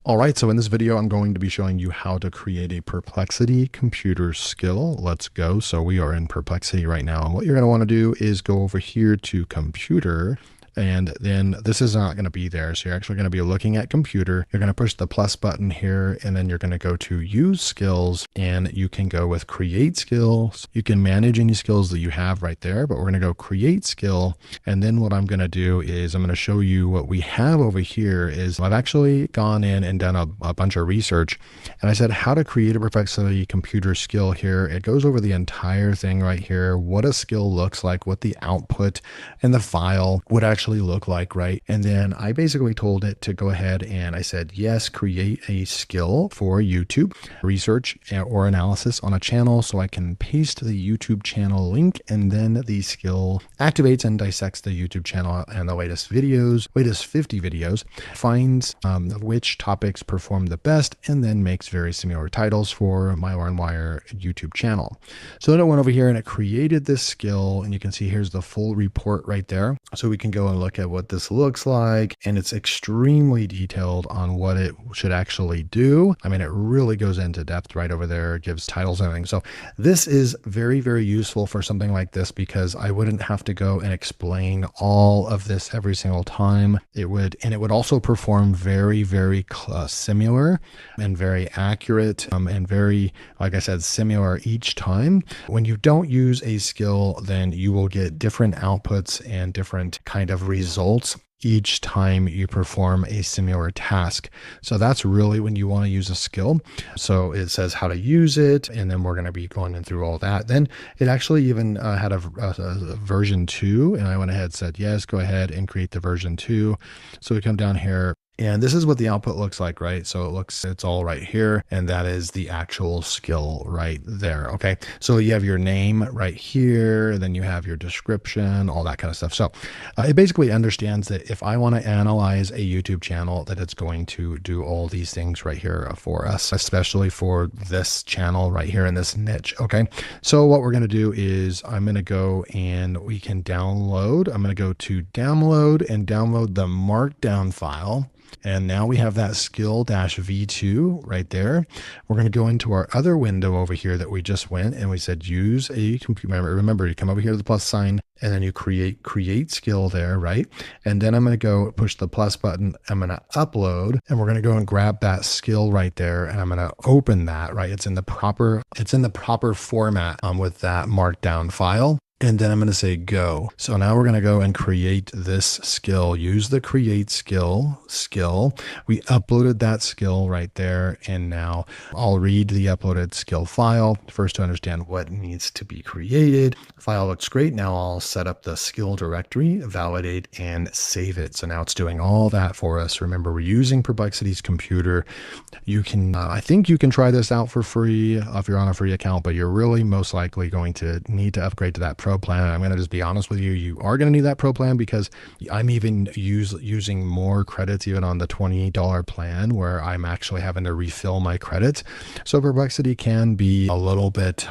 All right, so in this video, I'm going to be showing you how to create a Perplexity computer skill. Let's go. So we are in Perplexity right now. And what you're going to want to do is go over here to computer. And then this is not going to be there. So you're actually going to be looking at computer. You're going to push the plus button here, and then you're going to go to use skills, and you can go with create skills. You can manage any skills that you have right there, but we're going to go create skill. And then what I'm going to do is I'm going to show you what we have over here is I've actually gone in and done a bunch of research, and I said how to create a Perplexity computer skill here. It goes over the entire thing right here, what a skill looks like, what the output and the file would actually look like, right? And then I basically told it to go ahead and I said, yes, create a skill for YouTube research or analysis on a channel. So I can paste the YouTube channel link, and then the skill activates and dissects the YouTube channel and the latest 50 videos, finds which topics perform the best, and then makes very similar titles for my LearnWire YouTube channel. So then it went over here and it created this skill, and you can see here's the full report right there. So we can go and look at what this looks like, and it's extremely detailed on what it should actually do. I mean, it really goes into depth right over there. It gives titles and everything. So this is very, very useful for something like this because I wouldn't have to go and explain all of this every single time. It would also perform very, very similar and very accurate and very, like I said, similar each time. When you don't use a skill, then you will get different outputs and different kind of results each time you perform a similar task. So that's really when you want to use a skill. So it says how to use it, and then we're going to be going through all that. Then it actually even had a version 2, and I went ahead and said, yes, go ahead and create the version 2. So we come down here, and this is what the output looks like, right? So it's all right here, and that is the actual skill right there. Okay, so you have your name right here, and then you have your description, all that kind of stuff. So it basically understands that if I want to analyze a YouTube channel, that it's going to do all these things right here for us, especially for this channel right here in this niche. Okay, so what we're going to do is I'm going to go and we can download. I'm going to go to download and download the markdown file. And now we have that skill-v2 right there. We're going to go into our other window over here that we just went and we said use a computer. Remember, you come over here to the plus sign and then you create skill there, right? And then I'm going to go push the plus button. I'm going to upload, and we're going to go and grab that skill right there, and I'm going to open that, right? It's in the proper format with that markdown file. And then I'm going to say go. So now we're going to go and create this skill. Use the create skill. We uploaded that skill right there. And now I'll read the uploaded skill file first to understand what needs to be created. The file looks great. Now I'll set up the skill directory, validate, and save it. So now it's doing all that for us. Remember, we're using Perplexity's computer. You can, I think you can try this out for free if you're on a free account, but you're really most likely going to need to upgrade to that Pro plan. I'm going to just be honest with you. You are going to need that Pro plan because I'm even using more credits even on the $20 plan where I'm actually having to refill my credits. So Perplexity can be a little bit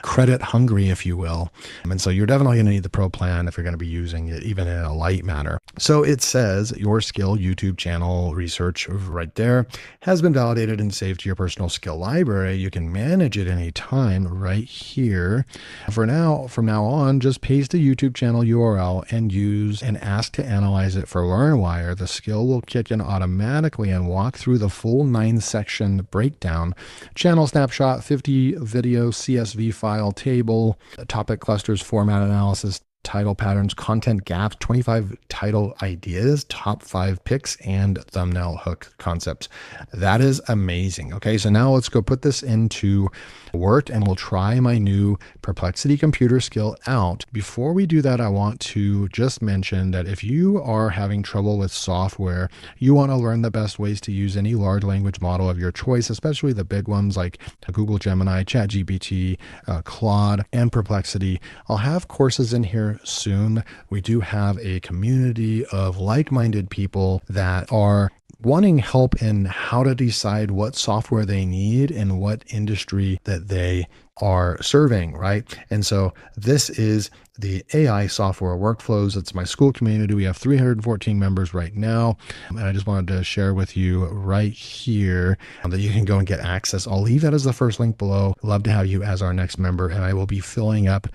credit hungry, if you will. And so you're definitely going to need the Pro plan if you're going to be using it even in a light manner. So it says your skill YouTube channel research right there has been validated and saved to your personal skill library. You can manage it anytime right here. From now on, just paste a YouTube channel URL and use and ask to analyze it for LearnWire. The skill will kick in automatically and walk through the full 9-section breakdown. Channel snapshot, 50 video CSV file table, topic clusters, format analysis, title patterns, content gaps, 25 title ideas, top 5 picks, and thumbnail hook concepts. That is amazing. Okay, so now let's go put this into work and we'll try my new Perplexity computer skill out. Before we do that, I want to just mention that if you are having trouble with software, you want to learn the best ways to use any large language model of your choice, especially the big ones like Google Gemini, ChatGPT, Claude, and Perplexity. I'll have courses in here soon. We do have a community of like-minded people that are wanting help in how to decide what software they need and what industry that they are serving, right? And so this is the AI software workflows. It's my school community. We have 314 members right now. And I just wanted to share with you right here that you can go and get access. I'll leave that as the first link below. Love to have you as our next member. And I will be filling up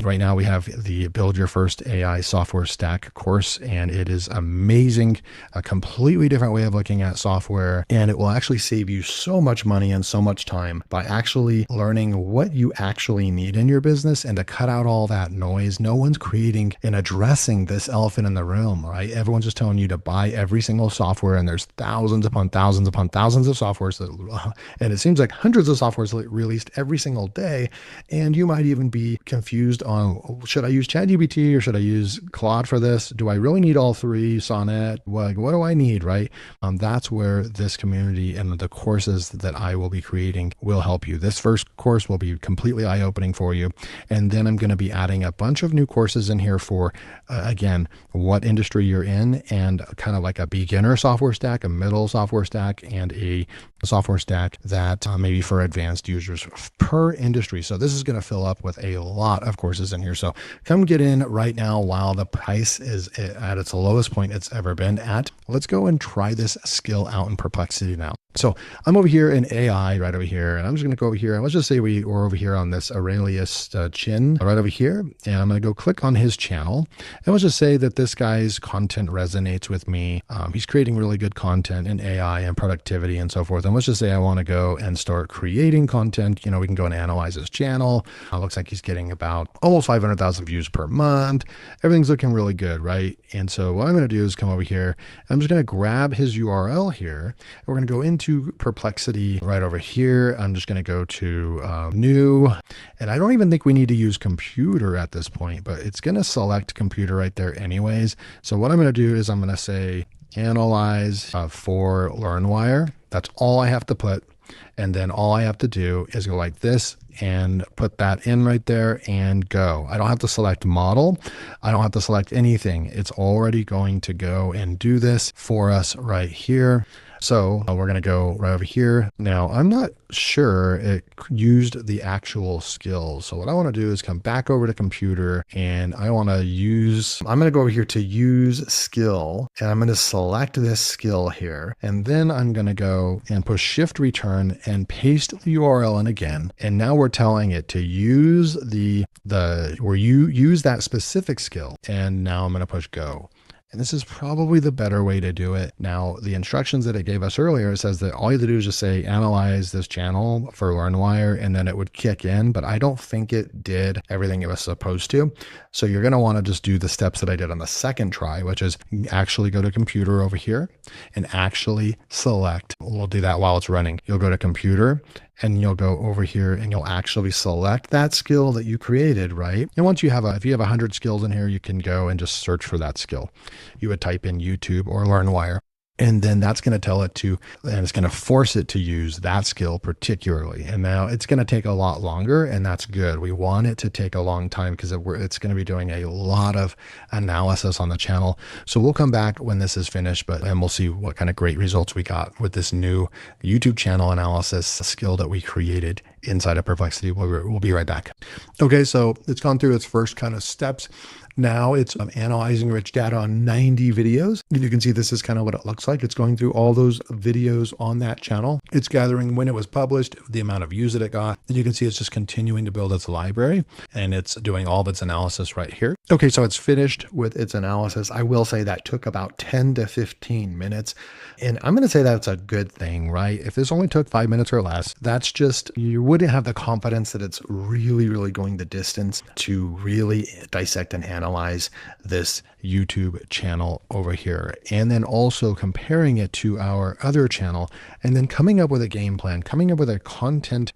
right now we have the Build Your First AI Software Stack course, and it is amazing. A completely different way of looking at software. And it will actually save you so much money and so much time by actually learning what you actually need in your business and to cut out all that noise. No one's creating and addressing this elephant in the room, right? Everyone's just telling you to buy every single software, and there's thousands upon thousands upon thousands of softwares and it seems like hundreds of softwares released every single day. And you might even be confused on, should I use ChatGPT or should I use Claude for this? Do I really need all three? Sonnet? What do I need, right? That's where this community and the courses that I will be creating will help you. This first course will be completely eye-opening for you. And then I'm going to be adding a bunch of new courses in here for, again, what industry you're in, and kind of like a beginner software stack, a middle software stack, and a software stack that maybe for advanced users per industry. So this is going to fill up with a lot of courses in here. So come get in right now while the price is at its lowest point it's ever been at. Let's go and try this skill out in Perplexity now. So I'm over here in AI right over here, and I'm just going to go over here. And let's just say we're over here on this Aurelius Chin right over here. And I'm going to go click on his channel. And let's just say that this guy's content resonates with me. He's creating really good content in AI and productivity and so forth. And let's just say I want to go and start creating content. You know, we can go and analyze his channel. Looks like he's getting about almost 500,000 views per month. Everything's looking really good, right? And so what I'm going to do is come over here. I'm just going to grab his URL here. And we're going to go into Perplexity right over here. I'm just going to go to new, and I don't even think we need to use computer at this point, but it's going to select computer right there anyways. So what I'm going to do is I'm going to say analyze for LearnWire. That's all I have to put. And then all I have to do is go like this and put that in right there and go. I don't have to select model. I don't have to select anything. It's already going to go and do this for us right here. So we're going to go right over here. Now, I'm not sure it used the actual skill. So what I want to do is come back over to computer, and I'm going to go over here to use skill, and I'm going to select this skill here. And then I'm going to go and push shift return and paste the URL in again. And now we're telling it to use use that specific skill. And now I'm going to push go. And this is probably the better way to do it. Now, the instructions that it gave us earlier, it says that all you have to do is just say, analyze this channel for LearnWire, and then it would kick in, but I don't think it did everything it was supposed to. So you're going to want to just do the steps that I did on the second try, which is actually go to computer over here and actually select. We'll do that while it's running. You'll go to computer, and you'll go over here and you'll actually select that skill that you created, right? And once you have if you have 100 skills in here, you can go and just search for that skill. You would type in YouTube or LearnWire. And then that's going to tell it to, and it's going to force it to use that skill particularly. And now it's going to take a lot longer, and that's good. We want it to take a long time because it's going to be doing a lot of analysis on the channel. So we'll come back when this is finished, and we'll see what kind of great results we got with this new YouTube channel analysis skill that we created inside of Perplexity. We'll be right back. Okay, so it's gone through its first kind of steps. Now it's analyzing rich data on 90 videos. And you can see this is kind of what it looks like. It's going through all those videos on that channel. It's gathering when it was published, the amount of views that it got. And you can see it's just continuing to build its library, and it's doing all of its analysis right here. Okay, so it's finished with its analysis. I will say that took about 10 to 15 minutes. And I'm going to say that's a good thing, right? If this only took 5 minutes or less, that's just, you wouldn't have the confidence that it's really, really going the distance to really dissect and analyze this YouTube channel over here. And then also comparing it to our other channel, and then coming up with a game plan, coming up with a content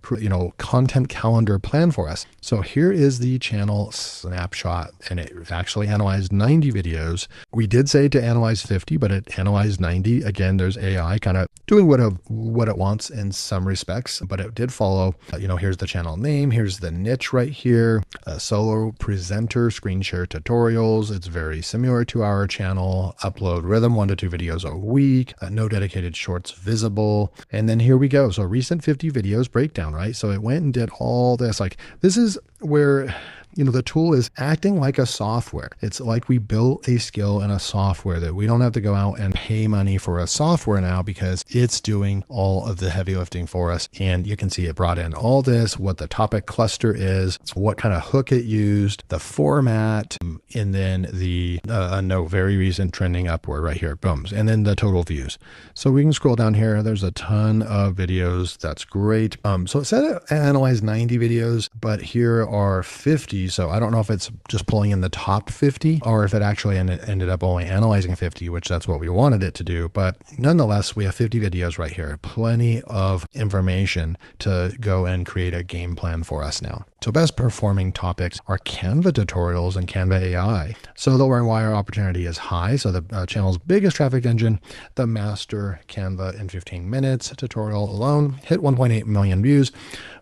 calendar plan for us. So here is the channel snapshot, and it actually analyzed 90 videos. We did say to analyze 50, but it analyzed 90. Again, there's AI kind of doing what it wants in some respects, but it did follow, here's the channel name, here's the niche right here, solo presenter, screen share tutorials. It's very similar to our channel. Upload rhythm, 1 to 2 videos a week, no dedicated shorts visible. And then here we go. So recent 50 videos breakdown, right? So it went and did all this. Like, this is where the tool is acting like a software. It's like we built a skill in a software that we don't have to go out and pay money for a software now because it's doing all of the heavy lifting for us. And you can see it brought in all this, what the topic cluster is, what kind of hook it used, the format, and then the note, very recent trending upward right here, boom, and then the total views. So we can scroll down here. There's a ton of videos. That's great. So it said it analyzed 90 videos, but here are 50. So I don't know if it's just pulling in the top 50 or if it actually ended up only analyzing 50, which that's what we wanted it to do. But nonetheless, we have 50 videos right here. Plenty of information to go and create a game plan for us now. So best performing topics are Canva tutorials and Canva AI. So the LearnWire opportunity is high. So the channel's biggest traffic engine, the master Canva in 15 minutes tutorial alone hit 1.8 million views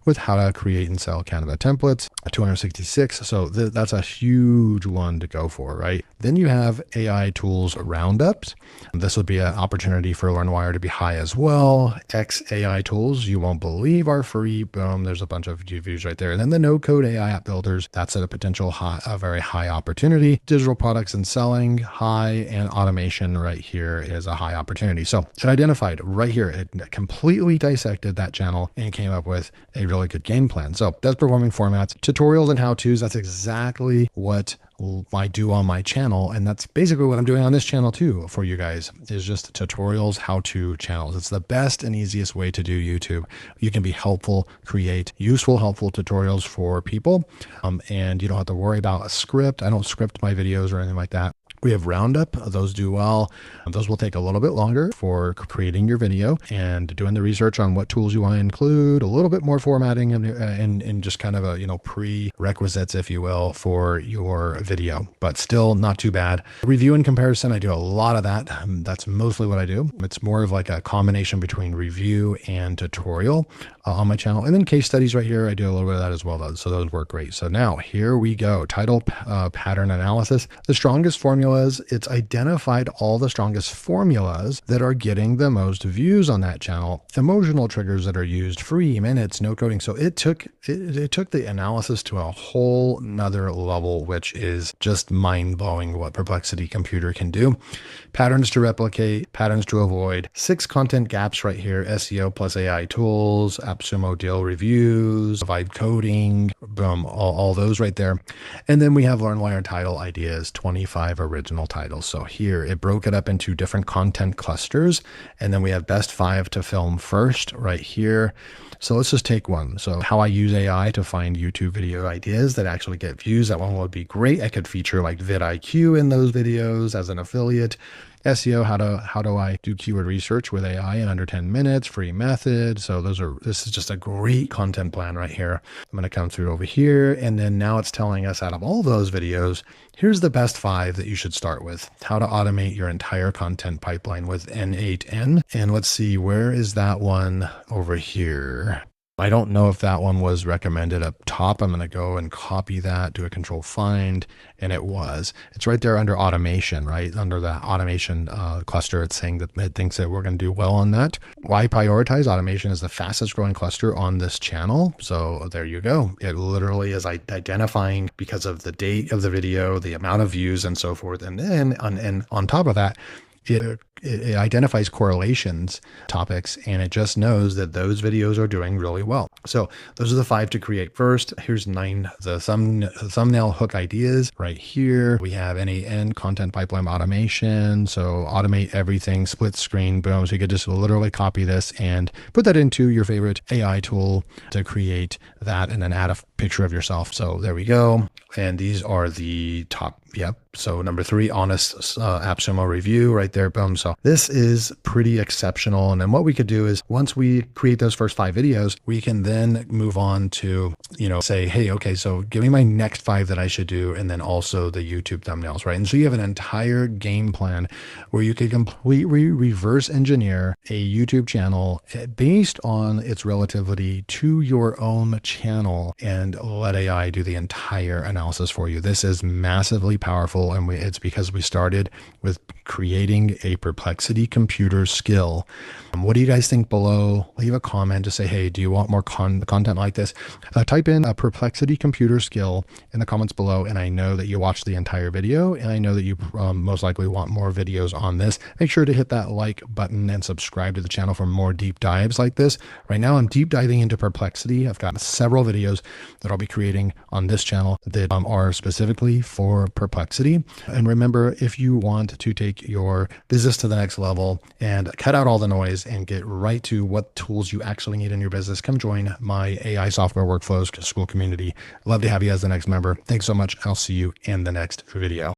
with how to create and sell Canva templates, 266. So that's a huge one to go for, right? Then you have AI tools roundups. This would be an opportunity for LearnWire to be high as well. X AI tools you won't believe are free. Boom, there's a bunch of views right there. And then the no code AI app builders, that's a potential a very high opportunity. Digital products and selling, high, and automation right here is a high opportunity. So it identified right here, it completely dissected that channel and came up with a really good game plan. So best performing formats, tutorials and how-tos, that's exactly what I do on my channel. And that's basically what I'm doing on this channel too for you guys, is just tutorials, how-to channels. It's the best and easiest way to do YouTube. You can be helpful, create useful, helpful tutorials for people. And you don't have to worry about a script. I don't script my videos or anything like that. We have Roundup. Those do well. Those will take a little bit longer for creating your video and doing the research on what tools you want to include, a little bit more formatting and just kind of a, prerequisites, if you will, for your video, but still not too bad. Review and comparison, I do a lot of that. That's mostly what I do. It's more of like a combination between review and tutorial on my channel. And then case studies right here, I do a little bit of that as well, though. So those work great. So now here we go. Title pattern analysis. The strongest formulas, it's identified all the strongest formulas that are getting the most views on that channel. Emotional triggers that are used, free minutes, no coding. So it took the analysis to a whole nother level, which is just mind-blowing what Perplexity Computer can do. Patterns to replicate, patterns to avoid, 6 content gaps right here, SEO plus AI tools, AppSumo deal reviews, vibe coding, boom, all those right there. And then we have LearnWire title ideas, 25 original titles. So here it broke it up into different content clusters. And then we have best 5 to film first right here. So let's just take one. So how I use AI to find YouTube video ideas that actually get views. That one would be great. I could feature like vidIQ in those videos as an affiliate. SEO, how do I do keyword research with AI in under 10 minutes, free method. So this is just a great content plan right here. I'm going to come through over here. And then now it's telling us out of all those videos, here's the best 5 that you should start with. How to automate your entire content pipeline with N8N. And let's see, where is that one over here? I don't know if that one was recommended up top. I'm going to go and copy that, do a control find, and it was. It's right there under automation, right? Under the automation cluster, it's saying that it thinks that we're going to do well on that. Why prioritize? Automation is the fastest growing cluster on this channel. So there you go. It literally is identifying because of the date of the video, the amount of views and so forth. And then on top of that, it identifies correlations, topics, and it just knows that those videos are doing really well. So those are the 5 to create first. Here's 9, the thumbnail hook ideas right here. We have N8N, content pipeline automation. So automate everything, split screen, boom. So you could just literally copy this and put that into your favorite AI tool to create that and then add a picture of yourself. So there we go. And these are the top. Yep. So number 3, honest AppSumo review right there. Boom. So this is pretty exceptional. And then what we could do is once we create those first 5 videos, we can then move on to, say, hey, okay, so give me my next 5 that I should do. And then also the YouTube thumbnails, right? And so you have an entire game plan where you could completely reverse engineer a YouTube channel based on its relativity to your own channel and let AI do the entire analysis for you. This is massively powerful, and it's because we started with creating a Perplexity computer skill. What do you guys think below? Leave a comment to say, hey, do you want more content like this? Type in a Perplexity computer skill in the comments below, and I know that you watched the entire video, and I know that you most likely want more videos on this. Make sure to hit that like button and subscribe to the channel for more deep dives like this. Right now, I'm deep diving into Perplexity. I've got several videos that I'll be creating on this channel that are specifically for Perplexity. And remember, if you want to take your business to the next level and cut out all the noise and get right to what tools you actually need in your business, come join my AI software workflows school community. Love to have you as the next member. Thanks so much. I'll see you in the next video.